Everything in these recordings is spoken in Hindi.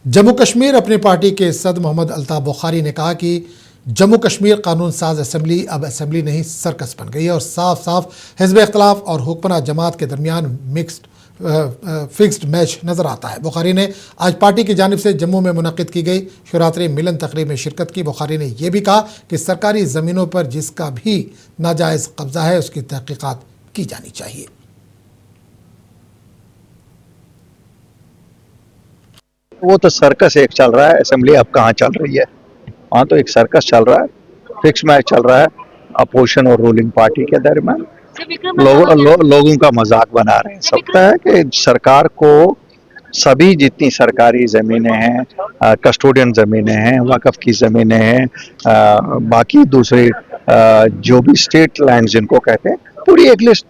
जम्मू कश्मीर अपनी पार्टी के सदर मोहम्मद अल्ताफ बुखारी ने कहा कि जम्मू कश्मीर कानून साज असम्बली अब असम्बली नहीं सर्कस बन गई है और साफ साफ हिज़्ब इख्तिलाफ और हुक्मरान जमात के दरमियान फिक्स्ड मैच नज़र आता है। बुखारी ने आज पार्टी की जानिब से जम्मू में मुनक़िद की गई शिवरात्रि मिलन तकरीब में शिरकत की। बुखारी ने यह भी कहा कि सरकारी ज़मीनों पर जिसका भी नाजायज़ कब्जा है उसकी तहक़ीक़ात की जानी चाहिए। वो तो सर्कस एक चल रहा है, असेंबली अब कहाँ चल रही है। वहाँ तो एक सर्कस चल रहा है, फिक्स मैच चल रहा है अपोजिशन और रूलिंग पार्टी के दरमियान। लोगों का मजाक बना रहे हैं। सबका है कि सरकार को सभी जितनी सरकारी ज़मीनें हैं, कस्टोडियन ज़मीनें हैं, वक़्फ़ की ज़मीनें हैं, बाकी दूसरी जो भी स्टेट लैंड जिनको कहते हैं, पूरी एक लिस्ट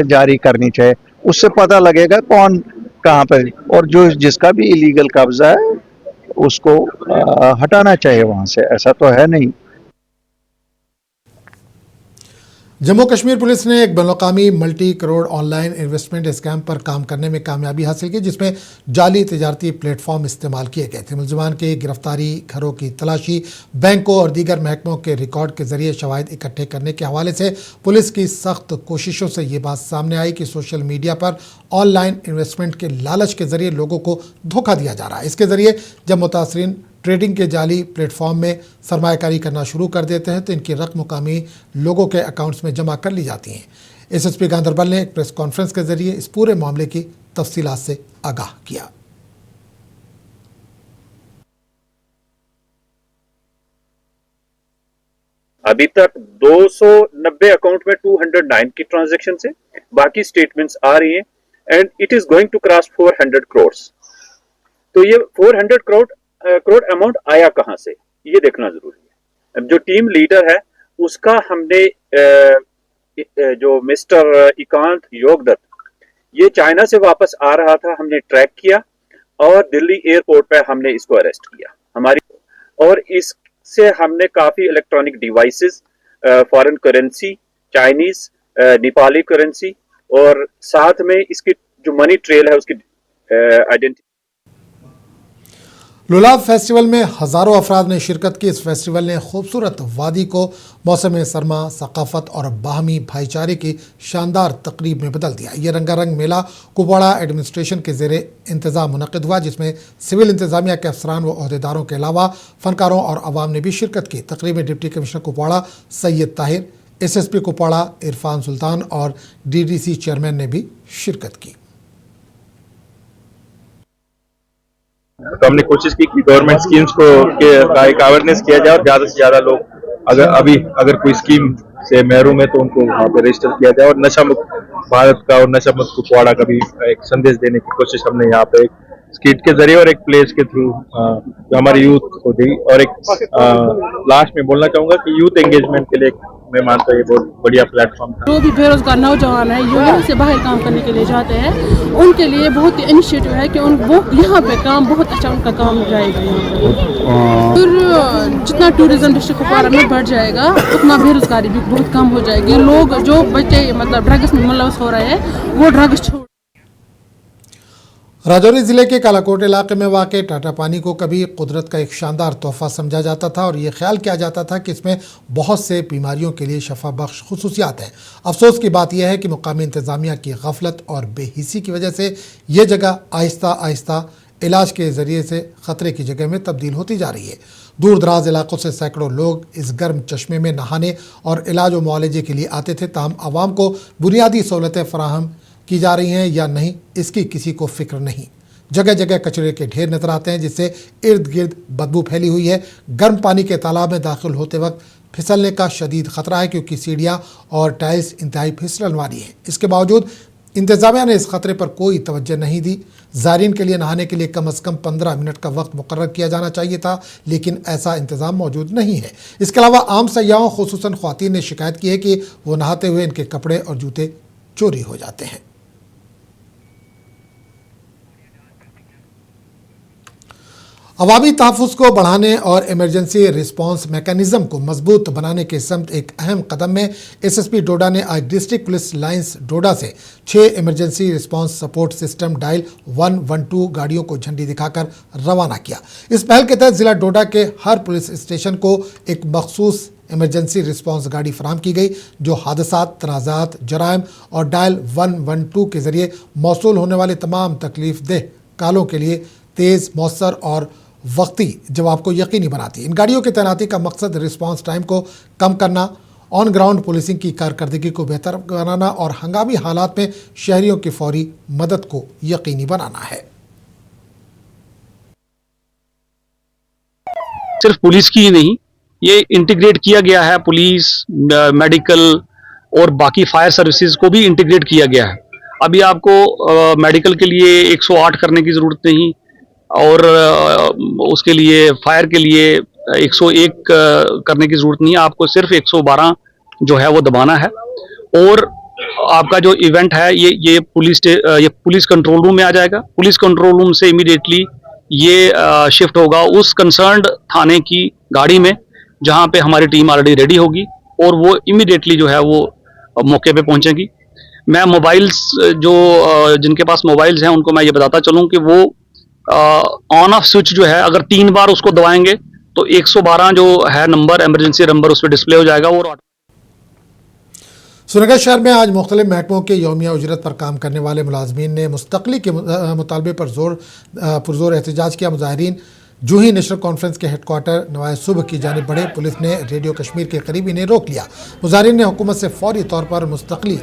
जारी करनी चाहिए। उससे पता लगेगा कौन कहाँ पर, और जो जिसका भी इलीगल कब्जा है उसको हटाना चाहिए वहाँ से। ऐसा तो है नहीं। जम्मू कश्मीर पुलिस ने एक बैनुल-अक़वामी multi crore online investment scam पर काम करने में कामयाबी हासिल की, जिसमें जाली तिजारती प्लेटफॉर्म इस्तेमाल किए गए थे। मुलज़िमान की गिरफ्तारी, घरों की तलाशी, बैंकों और दीगर महकमों के रिकॉर्ड के जरिए शवाहिद इकट्ठे करने के हवाले से पुलिस की सख्त कोशिशों से ये बात सामने आई कि सोशल मीडिया पर ऑनलाइन इन्वेस्टमेंट के लालच के जरिए लोगों को धोखा दिया जा रहा है। इसके जरिए जब मुतासरीन ट्रेडिंग के जाली प्लेटफॉर्म में सरमायाकारी करना शुरू कर देते हैं तो इनकी रकम मुकामी लोगों के अकाउंट्स में जमा कर ली जाती हैं। एसएसपी गांदरबल ने एक प्रेस कॉन्फ्रेंस के जरिए इस पूरे मामले की तफसीलात से आगाह किया। अभी तक 290 अकाउंट में 209 की ट्रांजैक्शन से बाकी स्टेटमेंट्स आ रही हैं and it is going to cross 400 crore. तो ये 400 करोड़ अमाउंट आया कहां से, ये देखना जरूरी है। जो टीम लीडर है उसका हमने जो मिस्टर इकांत योगदत्त, ये चाइना से वापस आ रहा था, हमने ट्रैक किया और दिल्ली एयरपोर्ट पे हमने इसको अरेस्ट किया। और इससे हमने काफी electronic devices, foreign currency, Chinese, Nepali currency और साथ में इसकी जो मनी ट्रेल है उसकी आइडेंटिटी। लुलाब फेस्टिवल में हज़ारों अफराद ने शिरकत की। इस फेस्टिवल ने खूबसूरत वादी को मौसम सरमा, सकाफत और बाहमी भाईचारे की शानदार तकरीब में बदल दिया। ये रंगारंग मेला कुपवाड़ा एडमिनिस्ट्रेशन के ज़ेरे इंतज़ाम मुनक़िद हुआ, जिसमें सिविल इंतज़ामिया के अफसरान व अहदेदारों के अलावा फ़नकारों और अवाम ने भी शिरकत की। तकरीब में deputy commissioner Kupwara Syed Tahir, SSP Kupwara Irfan Sultan और डीडीसी चेयरमैन ने भी शिरकत की। तो हमने कोशिश की कि गवर्नमेंट स्कीम्स को का एक अवेयरनेस किया जाए और ज़्यादा से ज़्यादा लोग अगर कोई स्कीम से महरूम है तो उनको वहाँ पे रजिस्टर किया जाए। और नशा मुक्त भारत का और नशा मुक्त कुपवाड़ा का भी एक संदेश देने की कोशिश हमने यहाँ पे एक स्किट के जरिए और एक प्लेस के थ्रू जो हमारी यूथ को दी। और एक लास्ट में बोलना चाहूँगा कि यूथ एंगेजमेंट के लिए मैं मानता हूँ ये बहुत बढ़िया प्लेटफॉर्म था। जो भी बेरोजगार नौजवान है जो यहाँ से बाहर काम करने के लिए जाते हैं उनके लिए बहुत ही इनिशिएटिव है कि वो यहाँ पे काम बहुत अच्छा उनका काम जाएगा यहाँ पे। फिर जितना टूरिज्म डिस्ट्रिक्ट कुपवाड़ा में बढ़ जाएगा उतना बेरोजगारी भी बहुत कम हो जाएगी। लोग जो बच्चे मतलब ड्रग्स में मुलव्वस हो रहे हैं वो ड्रग्स छोड़। राजौरी ज़िले के कालाकोट इलाके में वाक़ टाटा पानी को कभी कुदरत का एक शानदार तोहफ़ा समझा जाता था और ये ख्याल किया जाता था कि इसमें बहुत से बीमारियों के लिए शफा बख्श खुसूसियात हैं। अफसोस की बात यह है कि मुकामी इंतज़ामिया की गफलत और बेहिसी की वजह से ये जगह आहिस्ता आहिस्ता इलाज के ज़रिए से ख़तरे की जगह में तब्दील होती जा रही है। दूर दराज इलाकों से सैकड़ों लोग इस गर्म चश्मे में नहाने और इलाज व मुआलजे के लिए आते थे, ताहम आवाम को बुनियादी सहूलतें फराहम की जा रही हैं या नहीं इसकी किसी को फिक्र नहीं। जगह जगह कचरे के ढेर नजर आते हैं जिससे इर्द गिर्द बदबू फैली हुई है। गर्म पानी के तालाब में दाखिल होते वक्त फिसलने का शदीद ख़तरा है क्योंकि सीढ़ियाँ और टाइल्स इंतहाई फिसलन वाली हैं। इसके बावजूद इंतज़ामिया ने इस ख़तरे पर कोई तवज्जो नहीं दी। ज़ायरीन के लिए नहाने के लिए कम अज़ कम 15 मिनट का वक्त मुकर्रर किया जाना चाहिए था, लेकिन ऐसा इंतज़ाम मौजूद नहीं है। इसके अलावा आम सयाहों खुसूसन ख़वातीन ने शिकायत की है कि वो नहाते हुए इनके कपड़े और जूते चोरी हो जाते हैं। अवामी तहफ़्फ़ुज़ को बढ़ाने और इमरजेंसी रिस्पांस मैकेनिज्म को मजबूत बनाने के समत एक अहम कदम में एसएसपी डोडा ने आज डिस्ट्रिक्ट पुलिस लाइंस डोडा से 6 emergency response support system dial 112 गाड़ियों को झंडी दिखाकर रवाना किया। इस पहल के तहत जिला डोडा के हर पुलिस स्टेशन को एक मखसूस इमरजेंसी रिस्पांस गाड़ी फराहम की गई, जो हादसात, तनाज़ात, जराइम और डायल 112 के जरिए मौसूल होने वाले तमाम तकलीफदेह कालों के लिए तेज़, मौसर और वक्ती जवाब को यकीनी बनाती है। इन गाड़ियों की तैनाती का मकसद रिस्पांस टाइम को कम करना, ऑन ग्राउंड पुलिसिंग की कारकर्दगी को बेहतर बनाना और हंगामी हालात में शहरियों की फौरी मदद को यकीनी बनाना है। सिर्फ पुलिस की ही नहीं, ये इंटीग्रेट किया गया है, पुलिस, मेडिकल और बाकी फायर सर्विसेज को भी इंटीग्रेट किया गया है। अभी आपको मेडिकल के लिए 108 करने की ज़रूरत नहीं और उसके लिए फायर के लिए 101 करने की ज़रूरत नहीं है, आपको सिर्फ 112 जो है वो दबाना है। और आपका जो इवेंट है ये पुलिस कंट्रोल रूम में आ जाएगा। पुलिस कंट्रोल रूम से इमीडिएटली ये शिफ्ट होगा उस कंसर्न्ड थाने की गाड़ी में, जहां पे हमारी टीम ऑलरेडी रेडी होगी और वो इमीडिएटली जो है वो मौके पे पहुंचेगी। मैं मोबाइल्स जो जिनके पास मोबाइल्स हैं उनको मैं ये बताता चलूं कि वो ऑन ऑफ स्विच जो है अगर 3 बार उसको दबाएंगे तो 112 जो है नंबर, इमरजेंसी नंबर, उस पर डिस्प्ले हो जाएगा। और श्रीनगर शहर में आज मुख्तलिफ महकमों के यौमिया उजरत पर काम करने वाले मुलाजमीन ने मुस्तकली के मुतालबे पर पुरजोर एहतजाज किया। मुजाहिरीन जूही नेशनल कॉन्फ्रेंस के हेडक्वार्टर नवाज सुबह की जानिब बढ़े, पुलिस ने रेडियो कश्मीर के करीब इन्हें रोक लिया। मुजाहिरीन ने हुकूमत से फौरी तौर पर मुस्तकली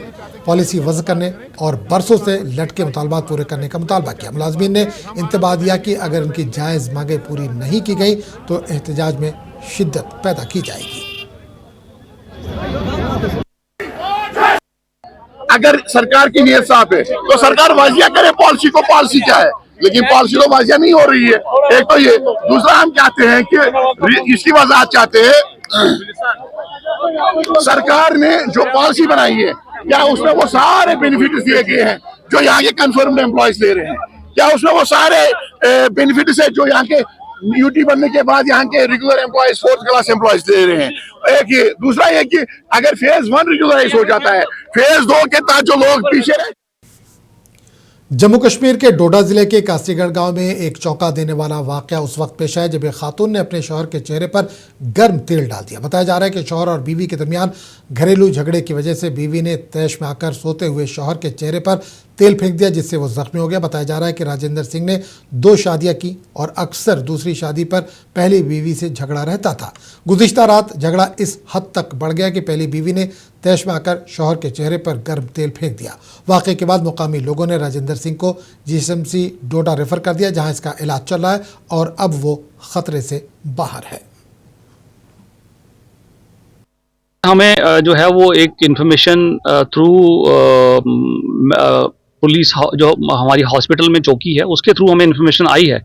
पॉलिसी वज़ करने और बरसों से लटके मुतालबात पूरे करने का मुतालबा किया। मुलाजमीन ने इंतबाह दिया कि अगर उनकी जायज़ मांगें पूरी नहीं की गई तो एहतजाज में शिद्दत पैदा की जाएगी। अगर सरकार की नीयत साफ है तो सरकार वाजिया करे पॉलिसी को, पॉलिसी क्या है, लेकिन पॉलिसी तो वाजिया नहीं हो रही है। एक तो ये, दूसरा हम चाहते हैं कि इसकी वजाहत चाहते हैं, सरकार ने जो पॉलिसी बनाई है क्या उसमें वो सारे बेनिफिट्स दिए गए हैं जो यहाँ के कंफर्म्ड एम्प्लॉयज ले रहे हैं? क्या उसमें वो सारे बेनिफिट्स है जो यहाँ के यूटी बनने के बाद यहाँ के regular employees, 4th class employees दे रहे हैं? एक ये, दूसरा ये कि अगर फेज 1 रेगुलराइज हो जाता है, फेज 2 के तहत जो लोग पीछे रहे। जम्मू कश्मीर के डोडा जिले के कासीगढ़ गांव में एक चौंका देने वाला वाकया उस वक्त पेश आया जब एक खातून ने अपने शौहर के चेहरे पर गर्म तेल डाल दिया। बताया जा रहा है कि शौहर और बीवी के दरमियान घरेलू झगड़े की वजह से बीवी ने तैश में आकर सोते हुए शौहर के चेहरे पर तेल फेंक दिया, जिससे वो जख्मी हो गया। बताया जा रहा है कि राजेंद्र सिंह ने 2 शादियां की और अक्सर दूसरी शादी पर पहली बीवी से झगड़ा रहता था। गुज़िश्ता रात झगड़ा इस हद तक बढ़ गया कि पहली बीवी ने तैश में आकर शौहर के चेहरे पर गर्म तेल फेंक दिया। वाक़े के बाद मुकामी लोगों ने राजेंद्र सिंह को जीएसएमसी डोडा रेफर कर दिया, जहां इसका इलाज चल रहा है और अब वो खतरे से बाहर है। हमें जो है वो एक इंफॉर्मेशन थ्रू पुलिस जो हमारी हॉस्पिटल में चौकी है उसके थ्रू हमें इंफॉर्मेशन आई है,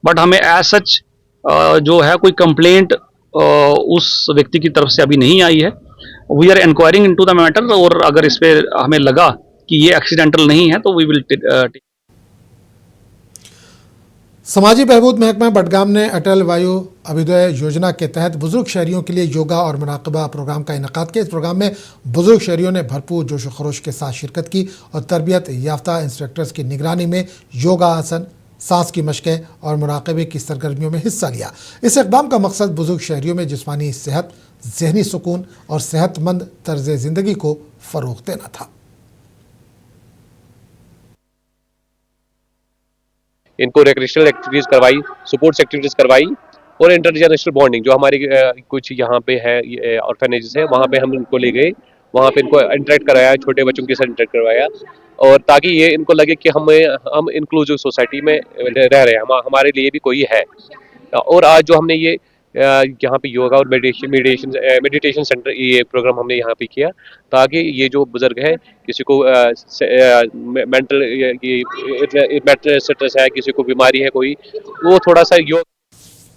बट हमें एज सच जो है कोई कंप्लेंट उस व्यक्ति की तरफ से अभी नहीं आई है। We are inquiring into the matter और अगर इस पे हमें लगा कि ये एक्सीडेंटल नहीं है तो वी विल समाजी बहबूद महकमा बडगाम ने अटल वायु अभ्युदय योजना के तहत बुजुर्ग शहरियों के लिए योगा और मुनाकबा प्रोग्राम का इनेकाद किया। इस प्रोग्राम में बुजुर्ग शहरियों ने भरपूर जोश खरोश के साथ शिरकत की और तरबियत याफ्ता इंस्ट्रक्टर्स की निगरानी में योगा आसन, सांस की मशक़ें और मुराक़बे की सरगर्मियों में हिस्सा लिया। इस इक़दाम का मकसद बुजुर्ग शहरियों में जिस्मानी सेहत, ज़हनी सुकून और सेहतमंद तर्ज़ ज़िंदगी को फ़रोग़ देना था। इनको रिक्रिएशनल एक्टिविटीज़ करवाई, स्पोर्ट्स एक्टिविटीज़ करवाई और इंटरजेनरेशनल बॉन्डिंग जो हमारी कुछ यहाँ पे है ऑर्फेनेजेस है वहाँ पे हम इनको ले गए, वहाँ पे इनको इंटरेक्ट कराया, छोटे बच्चों के साथ इंटरेक्ट करवाया और ताकि ये इनको लगे कि हम इंक्लूसिव सोसाइटी में रह रहे हैं, हमारे लिए भी कोई है। और आज जो हमने ये यहाँ पे योगा और मेडिटेशन सेंटर ये प्रोग्राम हमने यहाँ पे किया ताकि ये जो बुजुर्ग है, किसी को मेंटल स्ट्रेस है, किसी को बीमारी है कोई, वो थोड़ा सा योग